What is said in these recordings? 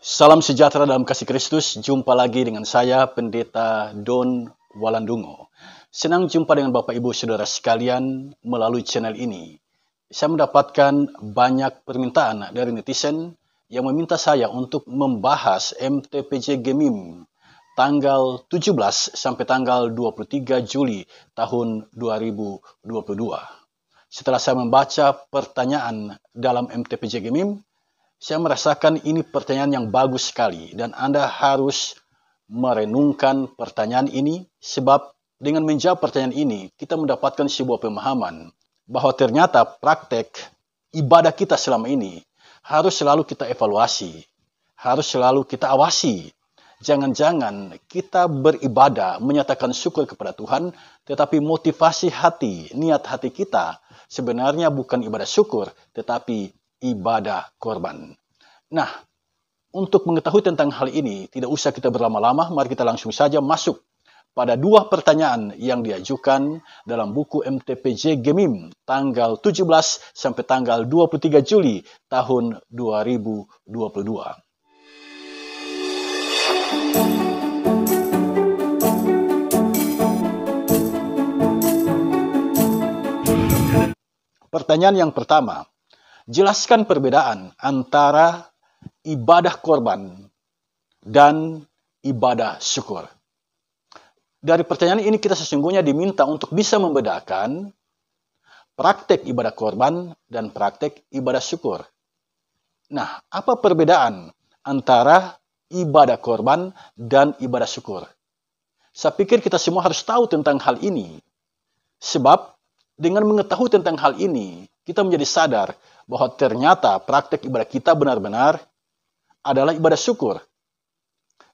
Salam sejahtera dalam kasih Kristus. Jumpa lagi dengan saya, Pendeta Don Walandungo. Senang jumpa dengan Bapak Ibu Saudara sekalian melalui channel ini. Saya mendapatkan banyak permintaan dari netizen yang meminta saya untuk membahas MTPJ Gemim tanggal 17 sampai tanggal 23 Juli tahun 2022. Setelah saya membaca pertanyaan dalam MTPJ Gemim, saya merasakan ini pertanyaan yang bagus sekali dan Anda harus merenungkan pertanyaan ini sebab dengan menjawab pertanyaan ini kita mendapatkan sebuah pemahaman bahwa ternyata praktek ibadah kita selama ini harus selalu kita evaluasi, harus selalu kita awasi. Jangan-jangan kita beribadah menyatakan syukur kepada Tuhan, tetapi motivasi hati, niat hati kita sebenarnya bukan ibadah syukur, tetapi ibadah korban. Nah, untuk mengetahui tentang hal ini, tidak usah kita berlama-lama, mari kita langsung saja masuk pada dua pertanyaan yang diajukan dalam buku MTPJ Gemim tanggal 17 sampai tanggal 23 Juli tahun 2022. Pertanyaan yang pertama, jelaskan perbedaan antara ibadah korban dan ibadah syukur. Dari pertanyaan ini kita sesungguhnya diminta untuk bisa membedakan praktek ibadah korban dan praktek ibadah syukur. Nah, apa perbedaan antara ibadah korban dan ibadah syukur? Saya pikir kita semua harus tahu tentang hal ini. Sebab dengan mengetahui tentang hal ini, kita menjadi sadar bahwa ternyata praktek ibadah kita benar-benar adalah ibadah syukur.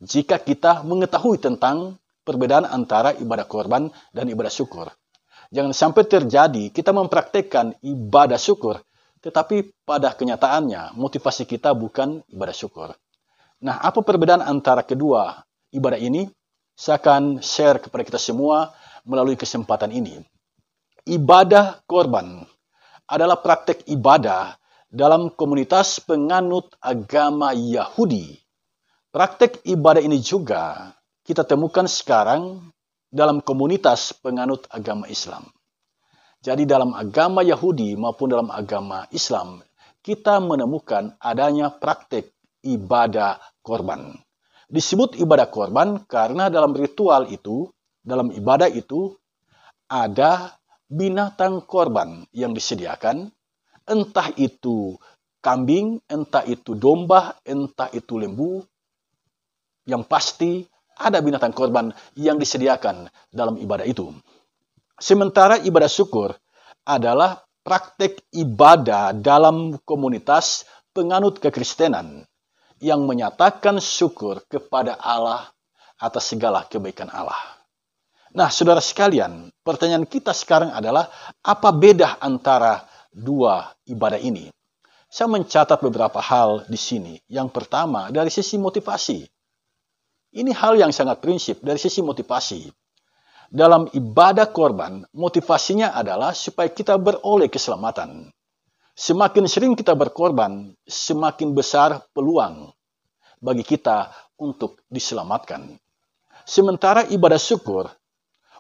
Jika kita mengetahui tentang perbedaan antara ibadah korban dan ibadah syukur. Jangan sampai terjadi kita mempraktekkan ibadah syukur, tetapi pada kenyataannya motivasi kita bukan ibadah syukur. Nah, apa perbedaan antara kedua ibadah ini? Saya akan share kepada kita semua melalui kesempatan ini. Ibadah korban adalah praktek ibadah dalam komunitas penganut agama Yahudi. Praktek ibadah ini juga kita temukan sekarang dalam komunitas penganut agama Islam. Jadi dalam agama Yahudi maupun dalam agama Islam, kita menemukan adanya praktek ibadah korban. Disebut ibadah korban karena dalam ritual itu, dalam ibadah itu, ada binatang korban yang disediakan, entah itu kambing, entah itu domba, entah itu lembu. Yang pasti ada binatang korban yang disediakan dalam ibadah itu. Sementara ibadah syukur adalah praktek ibadah dalam komunitas penganut kekristenan yang menyatakan syukur kepada Allah atas segala kebaikan Allah. Nah, saudara sekalian, pertanyaan kita sekarang adalah apa beda antara dua ibadah ini? Saya mencatat beberapa hal di sini. Yang pertama, dari sisi motivasi. Ini hal yang sangat prinsip dari sisi motivasi. Dalam ibadah korban, motivasinya adalah supaya kita beroleh keselamatan. Semakin sering kita berkorban, semakin besar peluang bagi kita untuk diselamatkan. Sementara ibadah syukur,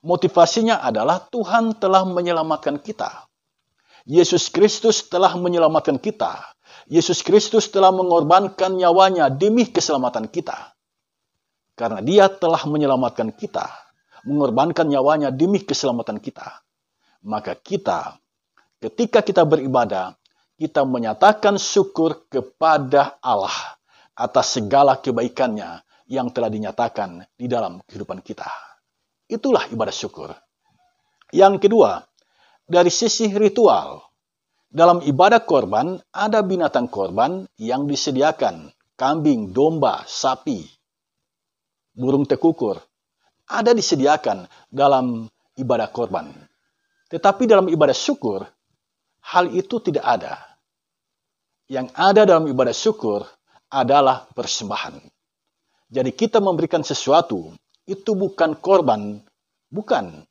motivasinya adalah Tuhan telah menyelamatkan kita. Yesus Kristus telah menyelamatkan kita. Yesus Kristus telah mengorbankan nyawanya demi keselamatan kita. Karena Dia telah menyelamatkan kita, mengorbankan nyawanya demi keselamatan kita. Maka kita, ketika kita beribadah, kita menyatakan syukur kepada Allah atas segala kebaikannya yang telah dinyatakan di dalam kehidupan kita. Itulah ibadah syukur. Yang kedua, dari sisi ritual. Dalam ibadah korban, ada binatang korban yang disediakan. Kambing, domba, sapi, burung tekukur. Ada disediakan dalam ibadah korban. Tetapi dalam ibadah syukur, hal itu tidak ada. Yang ada dalam ibadah syukur adalah persembahan. Jadi kita memberikan sesuatu, itu bukan korban, bukan.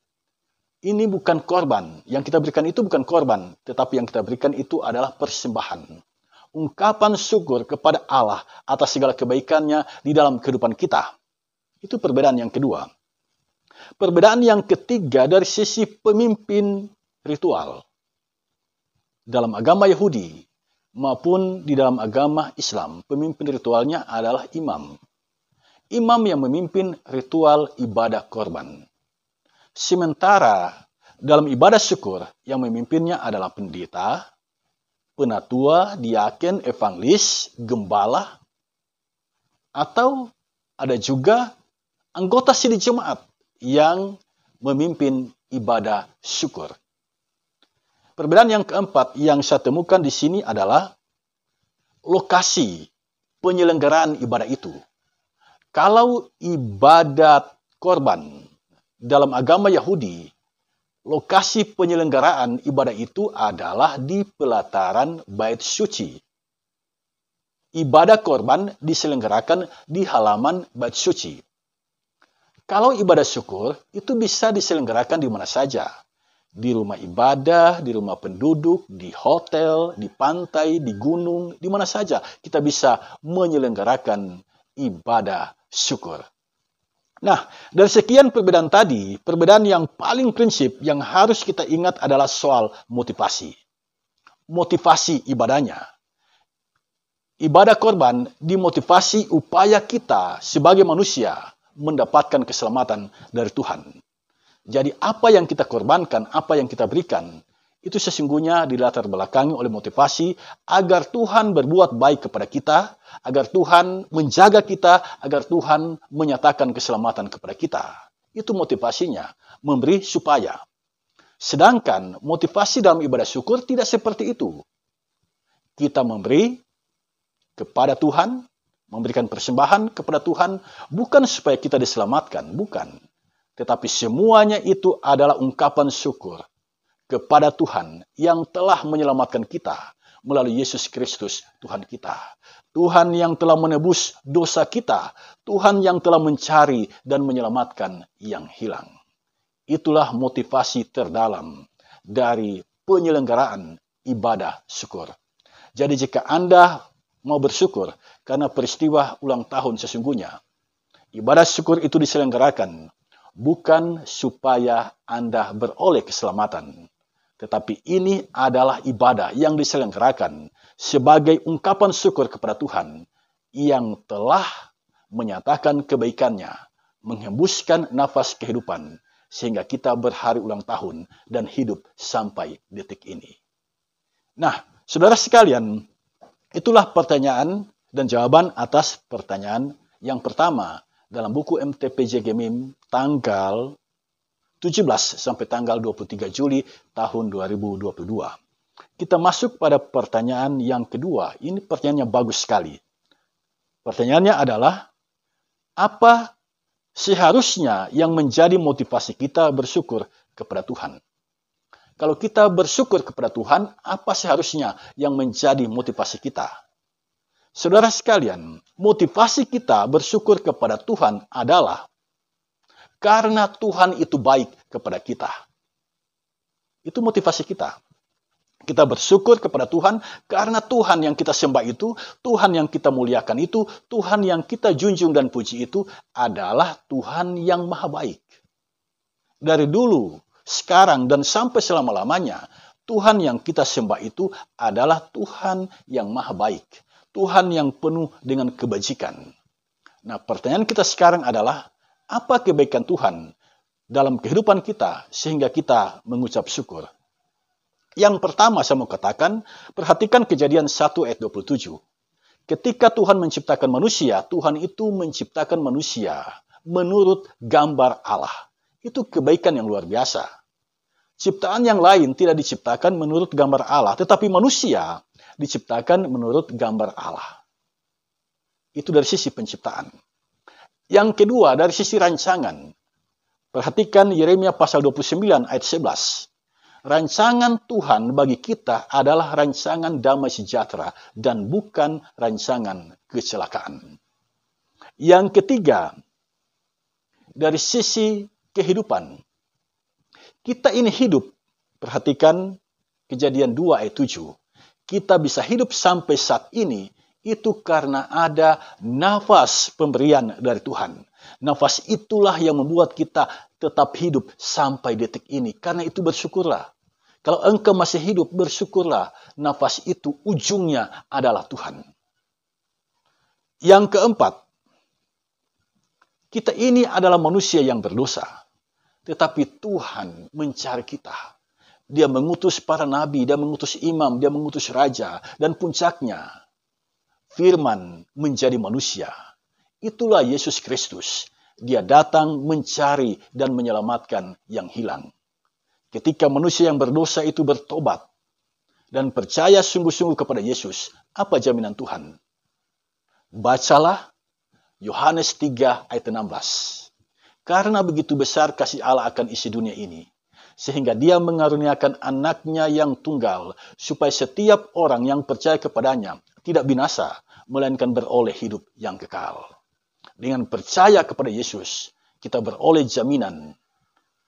Ini bukan korban. Yang kita berikan itu bukan korban, tetapi yang kita berikan itu adalah persembahan. ungkapan syukur kepada Allah atas segala kebaikannya di dalam kehidupan kita. Itu perbedaan yang kedua. Perbedaan yang ketiga dari sisi pemimpin ritual. Dalam agama Yahudi maupun di dalam agama Islam, pemimpin ritualnya adalah imam. Imam yang memimpin ritual ibadah korban. Sementara dalam ibadah syukur yang memimpinnya adalah pendeta, penatua, diaken, evangelis, gembala, atau ada juga anggota sidang jemaat yang memimpin ibadah syukur. Perbedaan yang keempat yang saya temukan di sini adalah lokasi penyelenggaraan ibadah itu. Kalau ibadat korban dalam agama Yahudi, lokasi penyelenggaraan ibadah itu adalah di pelataran bait suci. Ibadah korban diselenggarakan di halaman bait suci. Kalau ibadah syukur, itu bisa diselenggarakan di mana saja. Di rumah ibadah, di rumah penduduk, di hotel, di pantai, di gunung, di mana saja kita bisa menyelenggarakan ibadah syukur. Nah, dari sekian perbedaan tadi, perbedaan yang paling prinsip yang harus kita ingat adalah soal motivasi. Motivasi ibadahnya. Ibadah korban dimotivasi upaya kita sebagai manusia mendapatkan keselamatan dari Tuhan. Jadi apa yang kita korbankan, apa yang kita berikan, itu sesungguhnya dilatar belakangi oleh motivasi agar Tuhan berbuat baik kepada kita, agar Tuhan menjaga kita, agar Tuhan menyatakan keselamatan kepada kita. Itu motivasinya, memberi supaya. Sedangkan motivasi dalam ibadah syukur tidak seperti itu. Kita memberi kepada Tuhan, memberikan persembahan kepada Tuhan, bukan supaya kita diselamatkan, bukan. Tetapi semuanya itu adalah ungkapan syukur kepada Tuhan yang telah menyelamatkan kita melalui Yesus Kristus Tuhan kita. Tuhan yang telah menebus dosa kita. Tuhan yang telah mencari dan menyelamatkan yang hilang. Itulah motivasi terdalam dari penyelenggaraan ibadah syukur. Jadi jika Anda mau bersyukur karena peristiwa ulang tahun sesungguhnya, ibadah syukur itu diselenggarakan bukan supaya Anda beroleh keselamatan, tetapi ini adalah ibadah yang diselenggarakan sebagai ungkapan syukur kepada Tuhan yang telah menyatakan kebaikannya, menghembuskan nafas kehidupan, sehingga kita berhari ulang tahun dan hidup sampai detik ini. Nah, saudara sekalian, itulah pertanyaan dan jawaban atas pertanyaan yang pertama dalam buku MTPJ Gemim tanggal 17 sampai tanggal 23 Juli tahun 2022. Kita masuk pada pertanyaan yang kedua. Ini pertanyaan yang bagus sekali. Pertanyaannya adalah, apa seharusnya yang menjadi motivasi kita bersyukur kepada Tuhan? Kalau kita bersyukur kepada Tuhan, apa seharusnya yang menjadi motivasi kita? Saudara sekalian, motivasi kita bersyukur kepada Tuhan adalah karena Tuhan itu baik kepada kita. Itu motivasi kita. Kita bersyukur kepada Tuhan karena Tuhan yang kita sembah itu, Tuhan yang kita muliakan itu, Tuhan yang kita junjung dan puji itu adalah Tuhan yang maha baik. Dari dulu, sekarang, dan sampai selama-lamanya, Tuhan yang kita sembah itu adalah Tuhan yang maha baik. Tuhan yang penuh dengan kebajikan. Nah, pertanyaan kita sekarang adalah, apa kebaikan Tuhan dalam kehidupan kita sehingga kita mengucap syukur? Yang pertama saya mau katakan, perhatikan Kejadian 1 ayat 27. Ketika Tuhan menciptakan manusia, Tuhan itu menciptakan manusia menurut gambar Allah. Itu kebaikan yang luar biasa. Ciptaan yang lain tidak diciptakan menurut gambar Allah, tetapi manusia diciptakan menurut gambar Allah. Itu dari sisi penciptaan. Yang kedua, dari sisi rancangan. Perhatikan Yeremia pasal 29 ayat 11. Rancangan Tuhan bagi kita adalah rancangan damai sejahtera dan bukan rancangan kecelakaan. Yang ketiga, dari sisi kehidupan. Kita ini hidup, perhatikan Kejadian 2 ayat 7. kita bisa hidup sampai saat ini, itu karena ada nafas pemberian dari Tuhan. Nafas itulah yang membuat kita tetap hidup sampai detik ini. Karena itu bersyukurlah. Kalau engkau masih hidup, bersyukurlah. Nafas itu ujungnya adalah Tuhan. Yang keempat, kita ini adalah manusia yang berdosa. Tetapi Tuhan mencari kita. Dia mengutus para nabi, dia mengutus imam, dia mengutus raja. Dan puncaknya, Firman menjadi manusia. Itulah Yesus Kristus. Dia datang mencari dan menyelamatkan yang hilang. Ketika manusia yang berdosa itu bertobat dan percaya sungguh-sungguh kepada Yesus, apa jaminan Tuhan? Bacalah Yohanes 3 ayat 16. Karena begitu besar kasih Allah akan isi dunia ini, sehingga dia mengaruniakan anaknya yang tunggal, supaya setiap orang yang percaya kepadanya tidak binasa, melainkan beroleh hidup yang kekal. Dengan percaya kepada Yesus, kita beroleh jaminan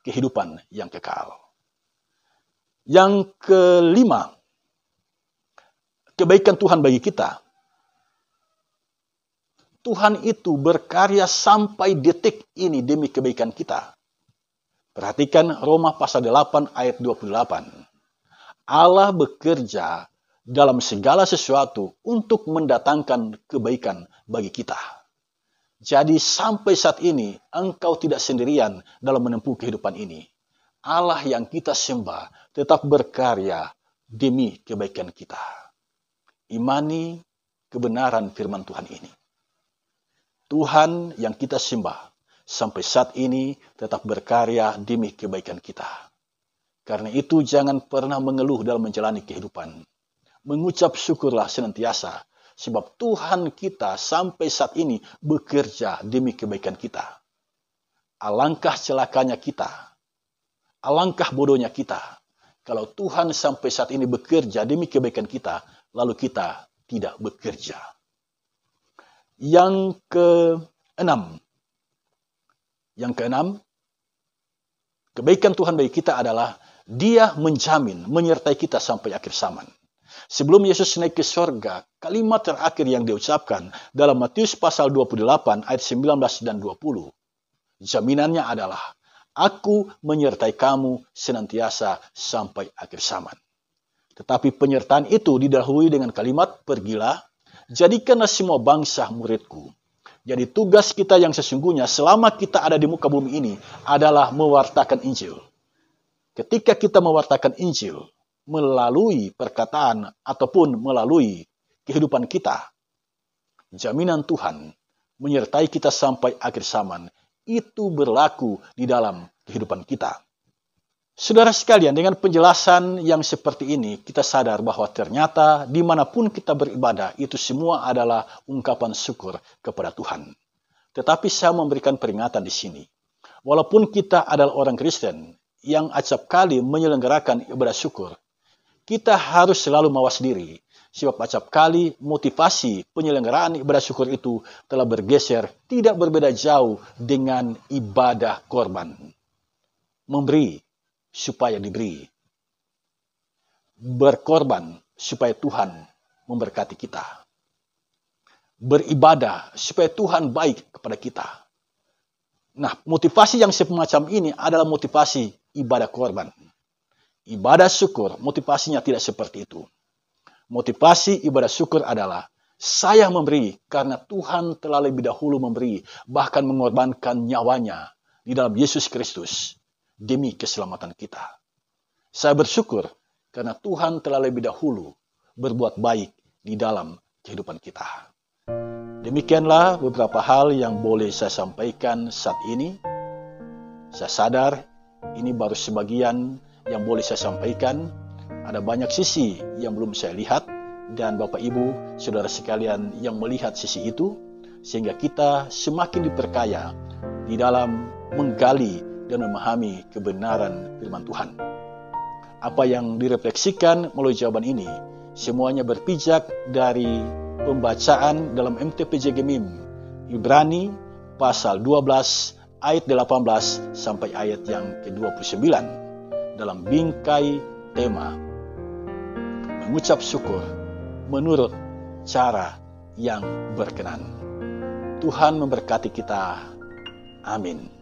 kehidupan yang kekal. Yang kelima, kebaikan Tuhan bagi kita. Tuhan itu berkarya sampai detik ini demi kebaikan kita. Perhatikan Roma pasal 8 ayat 28. Allah bekerja dalam segala sesuatu untuk mendatangkan kebaikan bagi kita. Jadi sampai saat ini engkau tidak sendirian dalam menempuh kehidupan ini. Allah yang kita sembah tetap berkarya demi kebaikan kita. Imani kebenaran firman Tuhan ini. Tuhan yang kita sembah sampai saat ini tetap berkarya demi kebaikan kita. Karena itu jangan pernah mengeluh dalam menjalani kehidupan. Mengucap syukurlah senantiasa, sebab Tuhan kita sampai saat ini bekerja demi kebaikan kita. Alangkah celakanya kita, alangkah bodohnya kita, kalau Tuhan sampai saat ini bekerja demi kebaikan kita, lalu kita tidak bekerja. Yang keenam, kebaikan Tuhan bagi kita adalah Dia menjamin, menyertai kita sampai akhir zaman. Sebelum Yesus naik ke sorga, kalimat terakhir yang diucapkan dalam Matius pasal 28 ayat 19 dan 20. Jaminannya adalah, Aku menyertai kamu senantiasa sampai akhir zaman. Tetapi penyertaan itu didahului dengan kalimat, Pergilah, jadikanlah semua bangsa muridku. Jadi tugas kita yang sesungguhnya selama kita ada di muka bumi ini adalah mewartakan Injil. Ketika kita mewartakan Injil, melalui perkataan ataupun melalui kehidupan kita, jaminan Tuhan menyertai kita sampai akhir zaman, itu berlaku di dalam kehidupan kita. Saudara sekalian, dengan penjelasan yang seperti ini, kita sadar bahwa ternyata dimanapun kita beribadah, itu semua adalah ungkapan syukur kepada Tuhan. Tetapi saya memberikan peringatan di sini. Walaupun kita adalah orang Kristen yang acap kali menyelenggarakan ibadah syukur, kita harus selalu mawas diri, sebab acap kali motivasi penyelenggaraan ibadah syukur itu telah bergeser, tidak berbeda jauh dengan ibadah korban. Memberi supaya diberi. Berkorban supaya Tuhan memberkati kita. Beribadah supaya Tuhan baik kepada kita. Nah, motivasi yang semacam ini adalah motivasi ibadah korban. Ibadah syukur, motivasinya tidak seperti itu. Motivasi ibadah syukur adalah, saya memberi karena Tuhan telah lebih dahulu memberi, bahkan mengorbankan nyawanya di dalam Yesus Kristus demi keselamatan kita. Saya bersyukur karena Tuhan telah lebih dahulu berbuat baik di dalam kehidupan kita. Demikianlah beberapa hal yang boleh saya sampaikan saat ini. Saya sadar ini baru sebagian yang boleh saya sampaikan. Ada banyak sisi yang belum saya lihat, dan Bapak Ibu, saudara sekalian yang melihat sisi itu, sehingga kita semakin diperkaya di dalam menggali dan memahami kebenaran firman Tuhan. Apa yang direfleksikan melalui jawaban ini, semuanya berpijak dari pembacaan dalam MTPJ Gemim, Ibrani pasal 12 ayat 18 sampai ayat yang ke-29 dalam bingkai tema mengucap syukur menurut cara yang berkenan. Tuhan memberkati kita. Amin.